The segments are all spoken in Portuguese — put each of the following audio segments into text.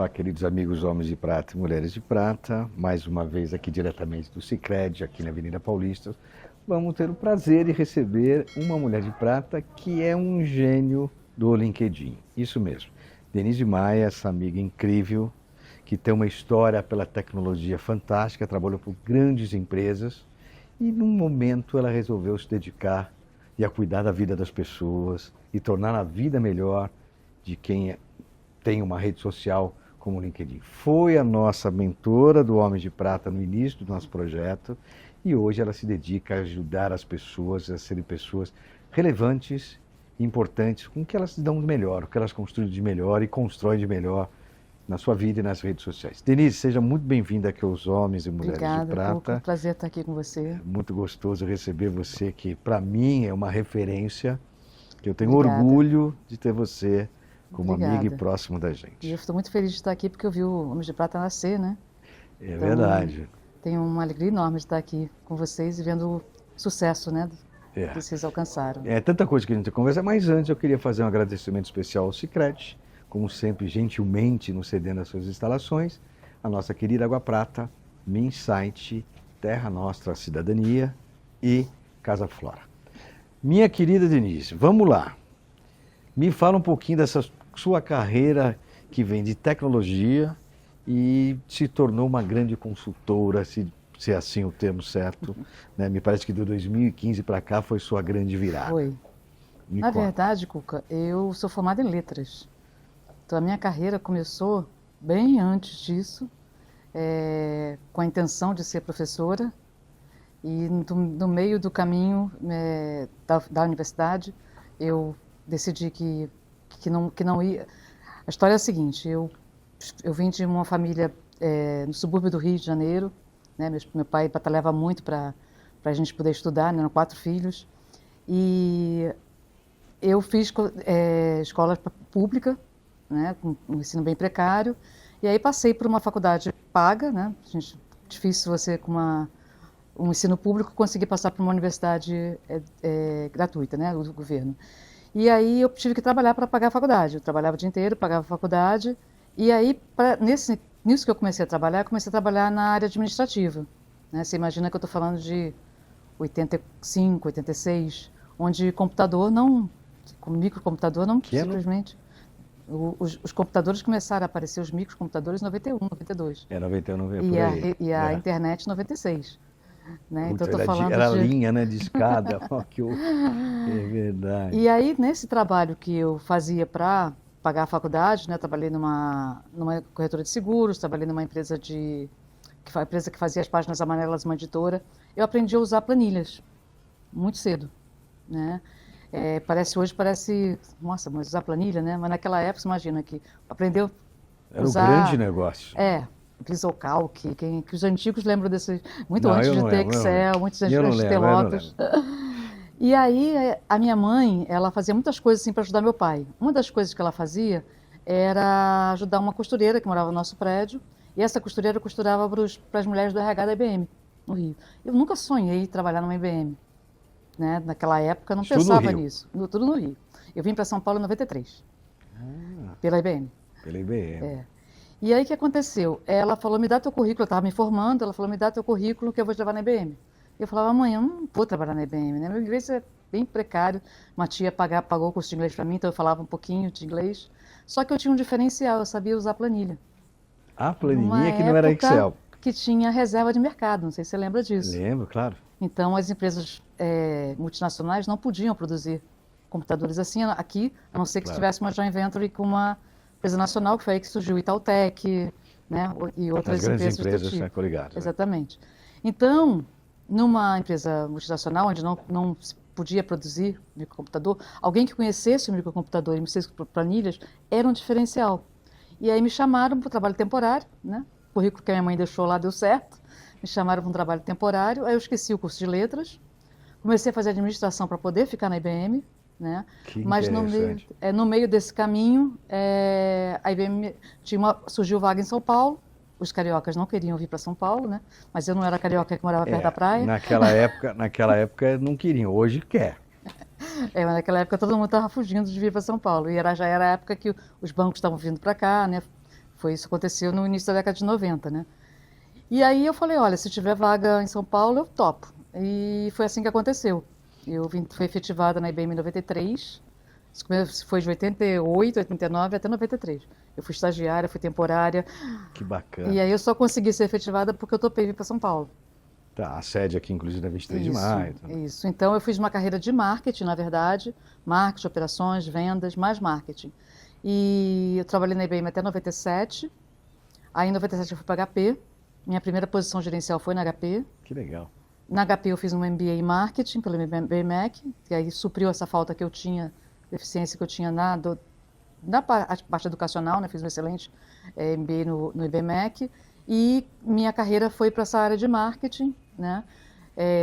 Olá, queridos amigos homens de prata e mulheres de prata, mais uma vez aqui diretamente do Sicredi, aqui na Avenida Paulista. Vamos ter o prazer de receber uma mulher de prata que é um gênio do LinkedIn. Isso mesmo, Denise Maia, essa amiga incrível, que tem uma história pela tecnologia fantástica, trabalhou por grandes empresas e num momento ela resolveu se dedicar e a cuidar da vida das pessoas e tornar a vida melhor de quem tem uma rede social como o LinkedIn. Foi a nossa mentora do Homem de Prata no início do nosso projeto e hoje ela se dedica a ajudar as pessoas a serem pessoas relevantes e importantes com o que elas se dão de melhor, o que elas construem de melhor e constroem de melhor na sua vida e nas redes sociais. Denise, seja muito bem-vinda aqui aos Homens e Mulheres Obrigada, de Prata. Cuca. É um prazer estar aqui com você. É muito gostoso receber você, que para mim é uma referência, que eu tenho Obrigada. orgulho de ter você como Obrigada. amigo e próximo da E gente. eu estou muito feliz de estar aqui porque eu vi o Homens de Prata nascer, né? É Então, verdade. Tenho uma alegria enorme de estar aqui com vocês e vendo o sucesso, né, É. que vocês alcançaram. É tanta coisa que a gente conversa, mas antes eu queria fazer um agradecimento especial ao Sicredi, como sempre, gentilmente nos cedendo as suas instalações, a nossa querida Água Prata, Minsight, Terra Nostra Cidadania e Casa Flora. Minha querida Denise, vamos lá. Me fala um pouquinho dessa sua carreira que vem de tecnologia e se tornou uma grande consultora, se é assim o termo certo, né? Me parece que de 2015 para cá foi sua grande virada. Foi. Me Na conta. verdade, Cuca, eu sou formada em letras. Então a minha carreira começou bem antes disso, com a intenção de ser professora. E no meio do caminho da universidade, eu decidi que não ia. A história é a seguinte: eu vim de uma família no subúrbio do Rio de Janeiro, né? Meu pai batalhava muito para a gente poder estudar, né? Eram 4 filhos. E eu fiz escola pública, né? Com um ensino bem precário. E aí passei por uma faculdade paga, né? Difícil você com um ensino público conseguir passar por uma universidade gratuita, né? Do governo. E aí eu tive que trabalhar para pagar a faculdade. Eu trabalhava o dia inteiro, pagava a faculdade. E aí, nisso que eu comecei a trabalhar na área administrativa. Né? Você imagina que eu estou falando de 85, 86, onde computador não, com microcomputador não, simplesmente. Os computadores começaram a aparecer, os microcomputadores em 91, 92. É 91, 90, por aí. E a internet em 96. Né? Putz, Então, eu tô falando era linha, né, de escada. É verdade. E aí, nesse trabalho que eu fazia para pagar a faculdade, né, trabalhei numa corretora de seguros, trabalhei numa empresa que fazia as páginas amarelas, uma editora. Eu aprendi a usar planilhas muito cedo, né? Hoje parece, nossa, mas usar planilha, né? Mas naquela época, você imagina que aprendeu a Era usar... um grande negócio. VisualCalc, que os antigos lembram desse, muito Não, antes eu de não ter lembro, Excel, muitos antes eu não de ter lembro, eu não Lotus. E aí, a minha mãe, ela fazia muitas coisas assim para ajudar meu pai. Uma das coisas que ela fazia era ajudar uma costureira que morava no nosso prédio, e essa costureira costurava para as mulheres do RH da IBM, no Rio. Eu nunca sonhei em trabalhar numa IBM. Né? Naquela época, eu não pensava nisso. Tudo no Rio. Eu vim para São Paulo em 93, pela IBM. Pela IBM. E aí, o que aconteceu? Ela falou, me dá teu currículo, eu estava me formando, ela falou, me dá teu currículo que eu vou te levar na IBM. Eu falava, mãe, eu não vou trabalhar na IBM, né? Meu inglês é bem precário. Uma tia pagou o curso de inglês para mim, então eu falava um pouquinho de inglês. Só que eu tinha um diferencial, eu sabia usar planilha. A planilha que não era Excel. Que tinha reserva de mercado, não sei se você lembra disso. Lembro, claro. Então, as empresas multinacionais não podiam produzir computadores assim aqui, a não ser que tivesse uma joint venture com uma empresa nacional, que foi aí que surgiu o Itautec, né, e outras empresas coligadas. Exatamente. Então, numa empresa multinacional, onde não se podia produzir microcomputador, alguém que conhecesse o microcomputador e conhecesse planilhas era um diferencial. E aí me chamaram para o trabalho temporário, né? O currículo que a minha mãe deixou lá deu certo. Me chamaram para um trabalho temporário, aí eu esqueci o curso de letras, comecei a fazer administração para poder ficar na IBM, né? Mas no meio desse caminho, a IBM surgiu vaga em São Paulo, os cariocas não queriam vir para São Paulo, né? Mas eu não era carioca que morava perto da praia. Naquela época não queriam, hoje quer. Mas naquela época todo mundo estava fugindo de vir para São Paulo, e já era a época que os bancos estavam vindo para cá, né? Isso aconteceu no início da década de 90, né? E aí eu falei, olha, se tiver vaga em São Paulo, eu topo. E foi assim que aconteceu. Fui efetivada na IBM em 93, isso foi de 88, 89 até 93. Eu fui estagiária, fui temporária. Que bacana. E aí eu só consegui ser efetivada porque eu topei vir para São Paulo. Tá, a sede aqui, inclusive, é 23 de Isso, maio. isso. Então eu fiz uma carreira de marketing, na verdade. Marketing, operações, vendas, mais marketing. E eu trabalhei na IBM até 97. Aí em 97 eu fui para HP. Minha primeira posição gerencial foi na HP. Que legal. Na HP eu fiz um MBA em marketing pelo IBMEC, que aí supriu essa falta que eu tinha, deficiência que eu tinha na parte educacional, né? Fiz um excelente MBA no IBMEC. E minha carreira foi para essa área de marketing, né?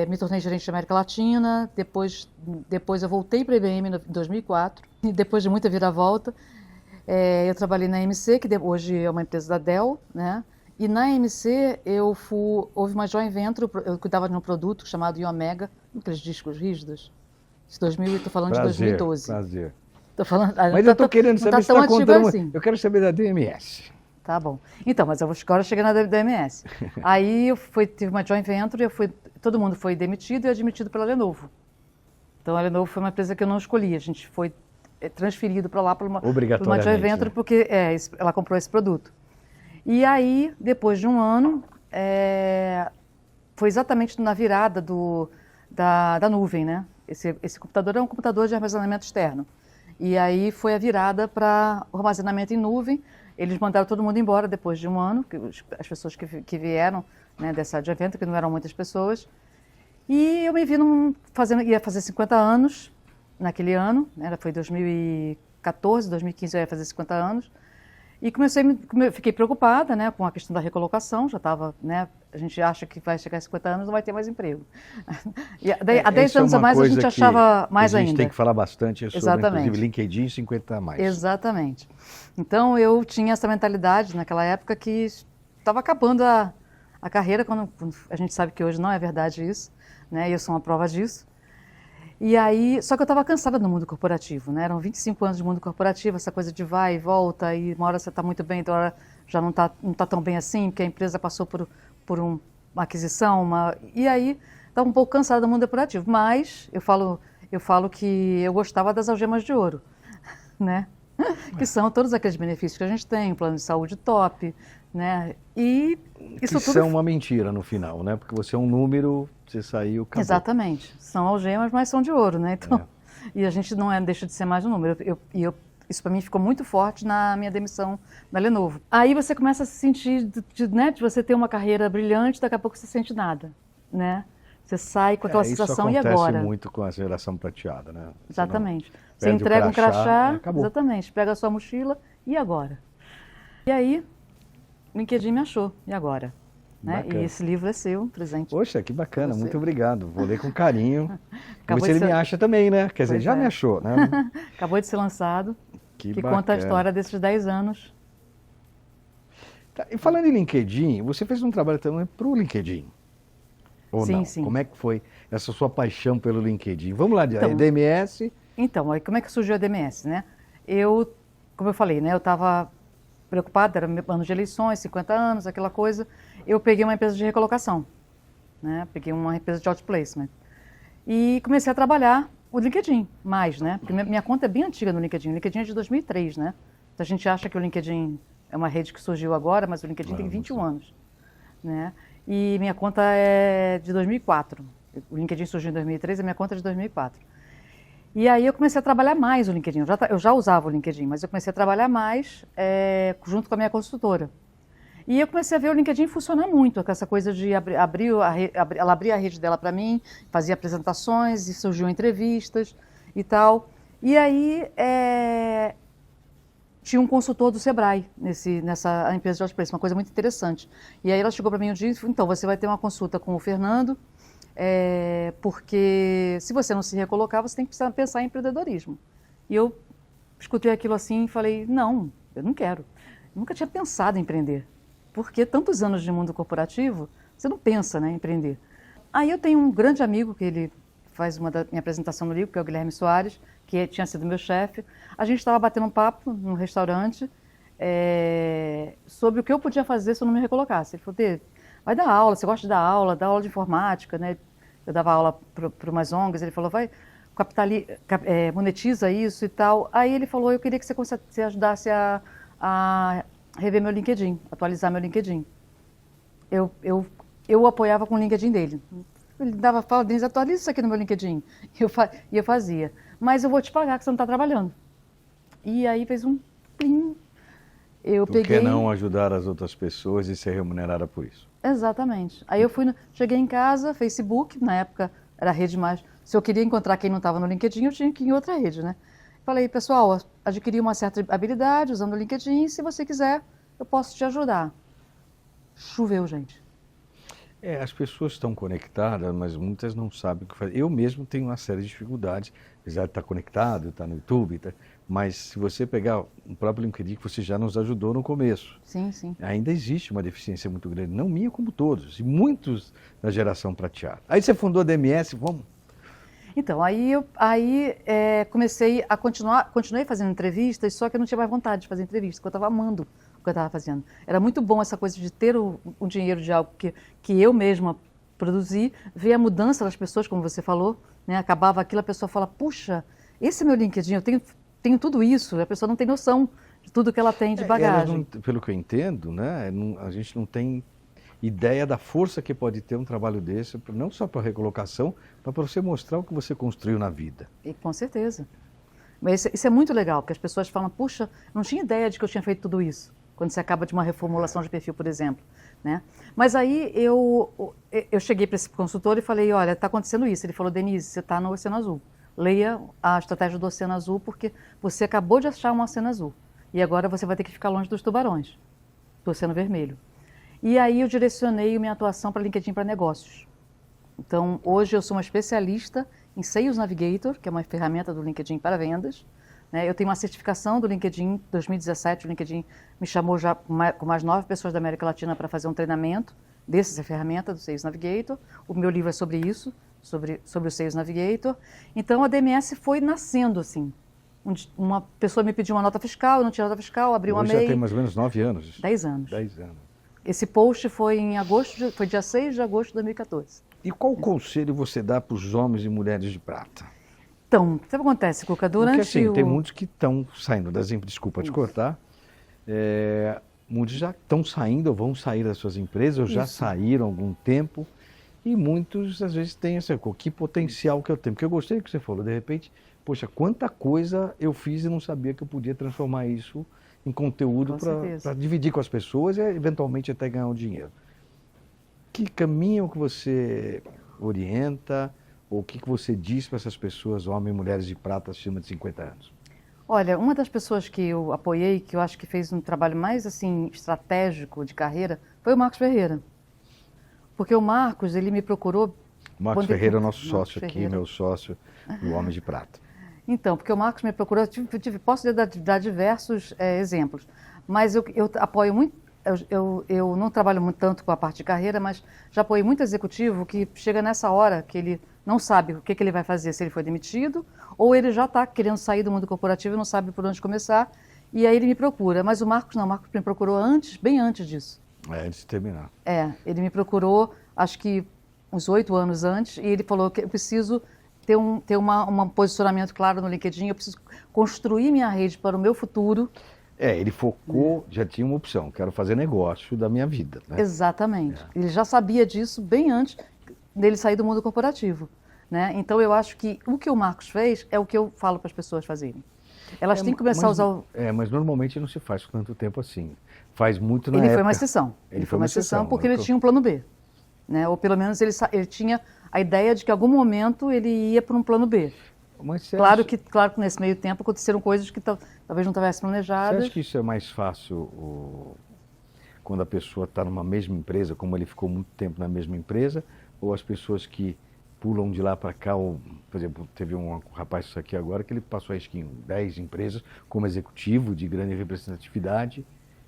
Me tornei gerente de América Latina, depois eu voltei para a IBM em 2004, e depois de muita viravolta, eu trabalhei na MC, que hoje é uma empresa da Dell, né? E na MC houve uma joint venture, eu cuidava de um produto chamado Iomega, aqueles discos rígidos, estou falando de 2012. Prazer. Tô falando, mas eu estou querendo saber se está contando, assim. Eu quero saber da DMS. Tá bom. Então, mas agora eu cheguei na DMS. Aí tive uma joint venture, todo mundo foi demitido e admitido pela Lenovo. Então a Lenovo foi uma empresa que eu não escolhi, a gente foi transferido para lá por uma joint venture, né? Porque ela comprou esse produto. E aí, depois de um ano, foi exatamente na virada da nuvem, né? Esse computador é um computador de armazenamento externo. E aí foi a virada para o armazenamento em nuvem. Eles mandaram todo mundo embora depois de um ano, as pessoas que vieram, né, dessa joint venture, que não eram muitas pessoas. E eu me vi ia fazer 50 anos naquele ano, né, foi 2014, 2015 eu ia fazer 50 anos. E fiquei preocupada, né, com a questão da recolocação, já estava, né, a gente acha que vai chegar a 50 anos e não vai ter mais emprego. E há 10 anos a mais a gente achava mais ainda. A gente tem que falar bastante sobre, exatamente, inclusive, LinkedIn 50 a mais. Exatamente. Então eu tinha essa mentalidade naquela época que estava acabando a carreira, quando a gente sabe que hoje não é verdade isso, né, e eu sou uma prova disso. E aí, só que eu estava cansada do mundo corporativo, né? Eram 25 anos de mundo corporativo, essa coisa de vai e volta, e uma hora você está muito bem, outra hora já não tá tão bem assim, porque a empresa passou por uma aquisição, e aí estava um pouco cansada do mundo corporativo. Mas eu falo que eu gostava das algemas de ouro, né? Que são todos aqueles benefícios que a gente tem, um plano de saúde top, né? E isso tudo são uma mentira no final, né? Porque você é um número, você saiu, acabou. Exatamente. São algemas, mas são de ouro, né? Então, e a gente não deixa de ser mais um número. Isso para mim ficou muito forte na minha demissão na Lenovo. Aí você começa a se sentir, né, de você ter uma carreira brilhante, daqui a pouco você sente nada, né? Você sai com aquela sensação, e agora? Isso acontece muito com a geração prateada, né? Exatamente. Você entrega um crachá, exatamente, pega a sua mochila, e agora? E aí, o LinkedIn me achou, e agora? Né? E esse livro é seu, presente. Poxa, que bacana, muito obrigado. Vou ler com carinho. Vamos ver se ele me acha também, né? Quer dizer, já me achou, né? Acabou de ser lançado, que conta a história desses 10 anos. Tá, e falando em LinkedIn, você fez um trabalho também para o LinkedIn? Ou sim, não? Sim. Como é que foi essa sua paixão pelo LinkedIn? Vamos lá, então, a DMS. Então, como é que surgiu a DMS, né? Como eu falei, né? Eu estava preocupada, era ano de eleições, 50 anos, aquela coisa. Eu peguei uma empresa de recolocação, né? Peguei uma empresa de outplacement. E comecei a trabalhar o LinkedIn, mais, né? Porque minha conta é bem antiga no LinkedIn. O LinkedIn é de 2003, né? Então, a gente acha que o LinkedIn é uma rede que surgiu agora, mas o LinkedIn tem 21 anos, né? E minha conta é de 2004. O LinkedIn surgiu em 2003, a minha conta é de 2004. E aí eu comecei a trabalhar mais o LinkedIn. Eu já usava o LinkedIn, mas eu comecei a trabalhar mais junto com a minha consultora. E eu comecei a ver o LinkedIn funcionar muito, com essa coisa de ela abria a rede dela para mim, fazia apresentações, e surgiam entrevistas e tal. E aí tinha um consultor do Sebrae nessa empresa de outplacement, uma coisa muito interessante. E aí ela chegou para mim um dia e falou, então, você vai ter uma consulta com o Fernando, porque se você não se recolocar, você tem que pensar em empreendedorismo. E eu escutei aquilo assim e falei, não, eu não quero. Eu nunca tinha pensado em empreender. Porque tantos anos de mundo corporativo, você não pensa, né, em empreender. Aí eu tenho um grande amigo, que ele faz minha apresentação no livro, que é o Guilherme Soares, que tinha sido meu chefe. A gente estava batendo um papo num restaurante, sobre o que eu podia fazer se eu não me recolocasse. Ele falou, Tê, vai dar aula, você gosta de dar aula, dá aula de informática, né? Eu dava aula para umas ONGs, ele falou, vai, monetiza isso e tal. Aí ele falou, eu queria que você ajudasse a rever meu LinkedIn, atualizar meu LinkedIn. Eu apoiava com o LinkedIn dele. Ele fala, Denise, atualiza isso aqui no meu LinkedIn. E eu fazia. Mas eu vou te pagar que você não está trabalhando. E aí fez um plim. Por que não ajudar as outras pessoas e ser remunerada por isso? Exatamente. Aí eu cheguei em casa, Facebook, na época era a rede mais... Se eu queria encontrar quem não estava no LinkedIn, eu tinha que ir em outra rede, né? Falei, pessoal, adquiri uma certa habilidade usando o LinkedIn, se você quiser, eu posso te ajudar. Choveu, gente. As pessoas estão conectadas, mas muitas não sabem o que fazer. Eu mesmo tenho uma série de dificuldades, apesar de estar conectado, estar no YouTube, mas se você pegar o próprio LinkedIn, que você já nos ajudou no começo, sim, sim. Ainda existe uma deficiência muito grande, não minha como todos, e muitos da geração prateada. Aí você fundou a DMS, vamos? Então, aí comecei a continuei fazendo entrevistas, só que eu não tinha mais vontade de fazer entrevista, porque eu estava amando o que eu estava fazendo. Era muito bom essa coisa de ter o dinheiro de algo que eu mesma produzi, ver a mudança das pessoas, como você falou, né? Acabava aquilo, a pessoa fala, puxa, esse é meu LinkedIn, eu tenho tudo isso, a pessoa não tem noção de tudo que ela tem de bagagem. Pelo que eu entendo, né, a gente não tem ideia da força que pode ter um trabalho desse, não só para recolocação, mas para você mostrar o que você construiu na vida. E com certeza. Mas isso é muito legal, porque as pessoas falam, puxa, não tinha ideia de que eu tinha feito tudo isso, quando você acaba de uma reformulação de perfil, por exemplo. Né? Mas aí eu cheguei para esse consultor e falei, olha, está acontecendo isso. Ele falou, Denise, você está no Oceano Azul. Leia a estratégia do Oceano Azul, porque você acabou de achar um Oceano Azul. E agora você vai ter que ficar longe dos tubarões, do Oceano Vermelho. E aí eu direcionei minha atuação para LinkedIn para negócios. Então, hoje eu sou uma especialista em Sales Navigator, que é uma ferramenta do LinkedIn para vendas. Né? Eu tenho uma certificação do LinkedIn, 2017, o LinkedIn me chamou já com mais 9 pessoas da América Latina para fazer um treinamento dessa ferramenta do Sales Navigator. O meu livro é sobre isso, sobre o Sales Navigator. Então, a DMS foi nascendo assim. Uma pessoa me pediu uma nota fiscal, eu não tinha nota fiscal, abri uma MEI. Já tem mais ou menos 9 anos. 10 anos. 10 anos. Esse post foi em agosto, foi dia 6 de agosto de 2014. E qual conselho você dá para os homens e mulheres de prata? Então, sabe o que acontece, Cuca? Durante Porque assim, tem muitos que estão saindo das empresas, desculpa te cortar, muitos já estão saindo ou vão sair das suas empresas, ou já saíram há algum tempo, e muitos às vezes têm assim, que potencial que eu tenho. Porque eu gostei do que você falou, de repente, poxa, quanta coisa eu fiz e não sabia que eu podia transformar isso em conteúdo para dividir com as pessoas e eventualmente até ganhar um dinheiro. Que caminho que você orienta ou o que você diz para essas pessoas, homens e mulheres de prata acima de 50 anos? Olha, uma das pessoas que eu apoiei, que eu acho que fez um trabalho mais assim estratégico de carreira, foi o Marcos Ferreira. Porque o Marcos, ele me procurou... O Marcos Ferreira é o nosso sócio aqui, meu sócio, o Homem de Prata. Então, porque o Marcos me procurou, posso dar diversos exemplos, mas eu apoio muito, eu não trabalho muito tanto com a parte de carreira, mas já apoiei muito executivo que chega nessa hora que ele não sabe o que ele vai fazer, se ele foi demitido, ou ele já está querendo sair do mundo corporativo e não sabe por onde começar, e aí ele me procura. Mas o Marcos não, o Marcos me procurou antes, bem antes disso. Antes de terminar. Ele me procurou, acho que uns 8 anos antes, e ele falou que eu preciso ter um posicionamento claro no LinkedIn, eu preciso construir minha rede para o meu futuro. Ele focou, já tinha uma opção, quero fazer negócio da minha vida. Né? Exatamente. Ele já sabia disso bem antes dele sair do mundo corporativo. Né? Então, eu acho que o que o Marcos fez é o que eu falo para as pessoas fazerem. Elas têm que começar a usar o... mas normalmente não se faz por tanto tempo assim. Faz muito na época. Ele foi uma exceção. Ele foi uma exceção porque ele tinha um plano B. Né? Ou pelo menos ele tinha a ideia de que em algum momento ele ia para um plano B. Claro que nesse meio tempo aconteceram coisas que talvez não tivessem planejadas. Você acha que isso é mais fácil quando a pessoa está numa mesma empresa, como ele ficou muito tempo na mesma empresa, ou as pessoas que pulam de lá para cá, por exemplo, teve um rapaz aqui agora que ele passou acho que em 10 empresas como executivo de grande representatividade,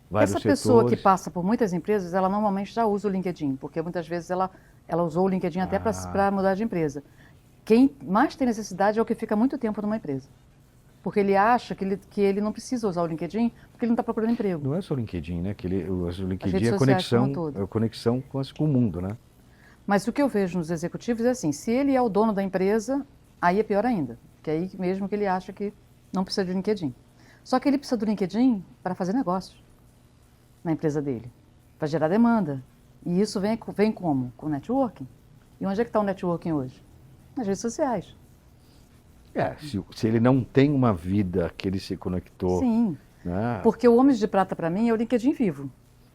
vários setores. Essa pessoa que passa por muitas empresas, ela normalmente já usa o LinkedIn, porque muitas vezes ela usou o LinkedIn até para mudar de empresa. Quem mais tem necessidade é o que fica muito tempo numa empresa. porque ele acha que ele não precisa usar o LinkedIn porque ele não está procurando emprego. Não é só o LinkedIn, né? O LinkedIn redes é sociais como um conexão, todo. é conexão com o mundo, né? Mas o que eu vejo nos executivos é assim, se ele é o dono da empresa, aí é pior ainda, que aí mesmo que ele acha que não precisa de LinkedIn. Só que ele precisa do LinkedIn para fazer negócios na empresa dele, para gerar demanda. E isso vem como? Com networking. E onde é que está o networking hoje? Nas redes sociais. Se ele não tem uma vida que ele se conectou... Sim, Né? porque o Homens de Prata para mim é o LinkedIn vivo.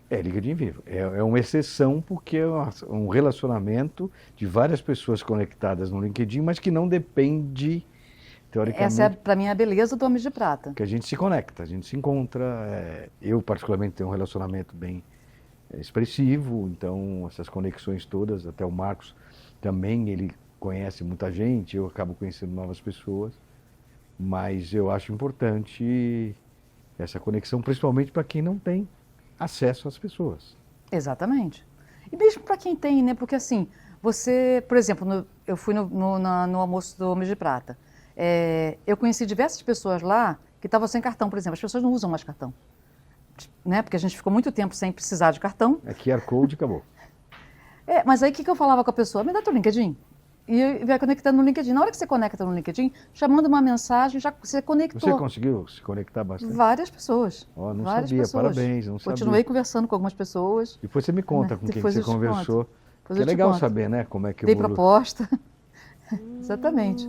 É LinkedIn vivo. É uma exceção porque é um relacionamento de várias pessoas conectadas no LinkedIn, mas que não depende, teoricamente... Essa, para mim, é a beleza do Homens de Prata. Que a gente se conecta, a gente se encontra. Eu, particularmente, tenho um relacionamento bem expressivo, então essas conexões todas, até o Marcos também, ele conhece muita gente, eu acabo conhecendo novas pessoas, mas eu acho importante essa conexão, principalmente para quem não tem acesso às pessoas. Exatamente. E mesmo para quem tem, né? Porque assim, você, por exemplo, eu fui no almoço do Homens de Prata. Eu conheci diversas pessoas lá que estavam sem cartão, por exemplo. As pessoas não usam mais cartão, né? Porque a gente ficou muito tempo sem precisar de cartão. É QR Code e acabou. Mas aí o que eu falava com a pessoa? Me dá teu LinkedIn. E vai conectando no LinkedIn. Na hora que você conecta no LinkedIn, já manda uma mensagem, já você conectou. Você conseguiu se conectar bastante? Várias pessoas. Oh, não várias sabia, pessoas. Parabéns, não sabia. Continuei conversando com algumas pessoas. Depois você me conta com quem Depois você eu te conversou. conto. Que é legal saber, né? Como é que Dei o mundo... proposta. Exatamente.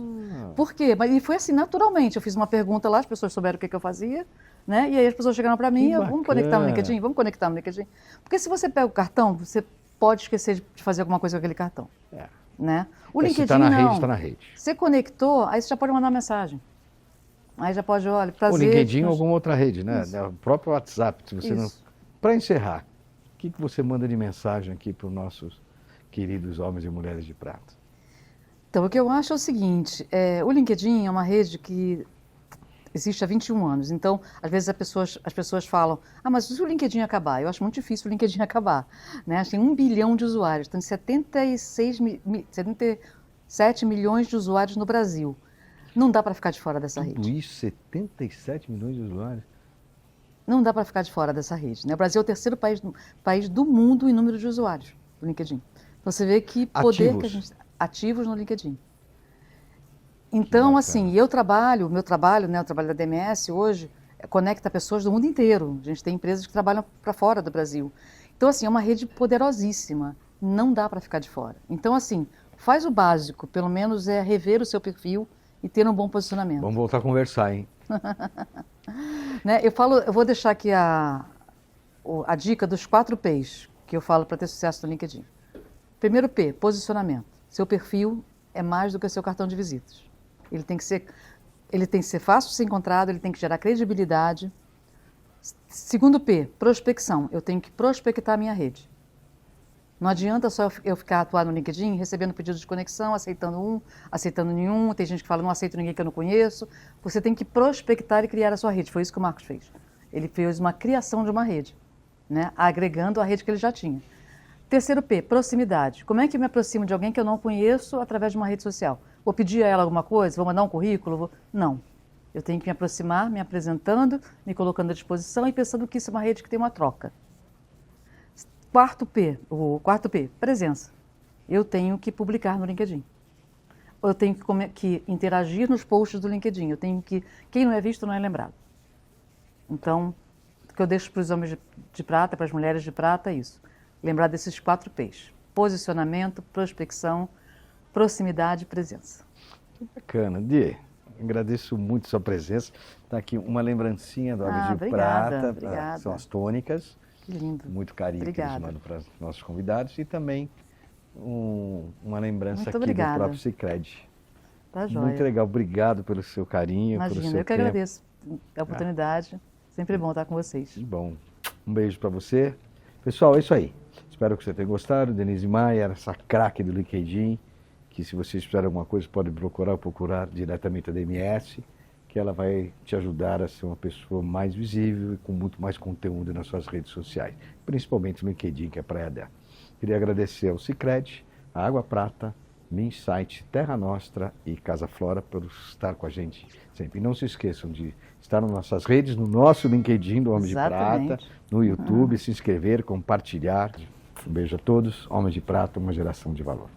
Por quê? E foi assim, naturalmente. Eu fiz uma pergunta lá, as pessoas souberam o que eu fazia, né? E aí as pessoas chegaram para mim, vamos conectar no LinkedIn? Vamos conectar no LinkedIn. Porque se você pega o cartão, você pode esquecer de fazer alguma coisa com aquele cartão. Né? O LinkedIn, se está na não. rede, está na rede. Você conectou, aí você já pode mandar uma mensagem. Aí já pode, olha, prazer. O LinkedIn ou alguma outra rede, né? Isso. O próprio WhatsApp, se você Isso. não... Para encerrar, o que você manda de mensagem aqui para os nossos queridos homens e mulheres de prata? Então, o que eu acho é o seguinte, o LinkedIn é uma rede que existe há 21 anos. Então, às vezes as pessoas falam, mas se o LinkedIn acabar? Eu acho muito difícil o LinkedIn acabar. Né? Tem 1 bilhão de usuários, tem 77 milhões de usuários no Brasil. Não dá para ficar de fora dessa rede. Tudo isso, 77 milhões de usuários? Não dá para ficar de fora dessa rede. Né? O Brasil é o terceiro país do mundo em número de usuários do LinkedIn. Você vê que poder que a gente... Ativos no LinkedIn. Então, assim, meu trabalho, né, o trabalho da DMS hoje, conecta pessoas do mundo inteiro. A gente tem empresas que trabalham para fora do Brasil. Então, assim, é uma rede poderosíssima. Não dá para ficar de fora. Então, assim, faz o básico, pelo menos é rever o seu perfil e ter um bom posicionamento. Vamos voltar a conversar, hein? Né, eu vou deixar aqui a dica dos 4 P's que eu falo para ter sucesso no LinkedIn. Primeiro P, posicionamento. Seu perfil é mais do que o seu cartão de visitas. Ele tem que ser fácil de ser encontrado, ele tem que gerar credibilidade. Segundo P, prospecção. Eu tenho que prospectar a minha rede. Não adianta só eu ficar atuando no LinkedIn, recebendo pedidos de conexão, aceitando um, aceitando nenhum. Tem gente que fala, não aceito ninguém que eu não conheço. Você tem que prospectar e criar a sua rede. Foi isso que o Marcos fez. Ele fez uma criação de uma rede, né? Agregando a rede que ele já tinha. Terceiro P, proximidade. Como é que eu me aproximo de alguém que eu não conheço através de uma rede social? Vou pedir a ela alguma coisa? Vou mandar um currículo? Não. Eu tenho que me aproximar, me apresentando, me colocando à disposição e pensando que isso é uma rede que tem uma troca. O quarto P, presença. Eu tenho que publicar no LinkedIn. Eu tenho que interagir nos posts do LinkedIn. Eu tenho que... Quem não é visto não é lembrado. Então, o que eu deixo para os homens de prata, para as mulheres de prata, é isso. Lembrar desses 4 P's. Posicionamento, prospecção, proximidade e presença. Que bacana. Di, agradeço muito a sua presença. Está aqui uma lembrancinha do Homens de Prata. Obrigada. São as tônicas. Que lindo. Muito carinho que eles mandam para os nossos convidados. E também uma lembrança muito aqui obrigada. do próprio Sicredi. Tá joia. Muito legal. Obrigado pelo seu carinho, Imagina, pelo seu eu que tempo. agradeço a oportunidade. Sempre bom estar com vocês. Que bom. Um beijo para você. Pessoal, é isso aí. Espero que você tenha gostado. Denise Maia, essa craque do LinkedIn, que se vocês precisarem de alguma coisa, pode procurar diretamente a DMS, que ela vai te ajudar a ser uma pessoa mais visível e com muito mais conteúdo nas suas redes sociais, principalmente no LinkedIn, que é a praia dela. Queria agradecer ao Sicredi, a Água Prata Minsight, Terra Nostra e Casa Flora por estar com a gente sempre. E não se esqueçam de estar nas nossas redes, no nosso LinkedIn do Homem de Prata, no YouTube, se inscrever, compartilhar. Um beijo a todos. Homens de Prata, uma geração de valor.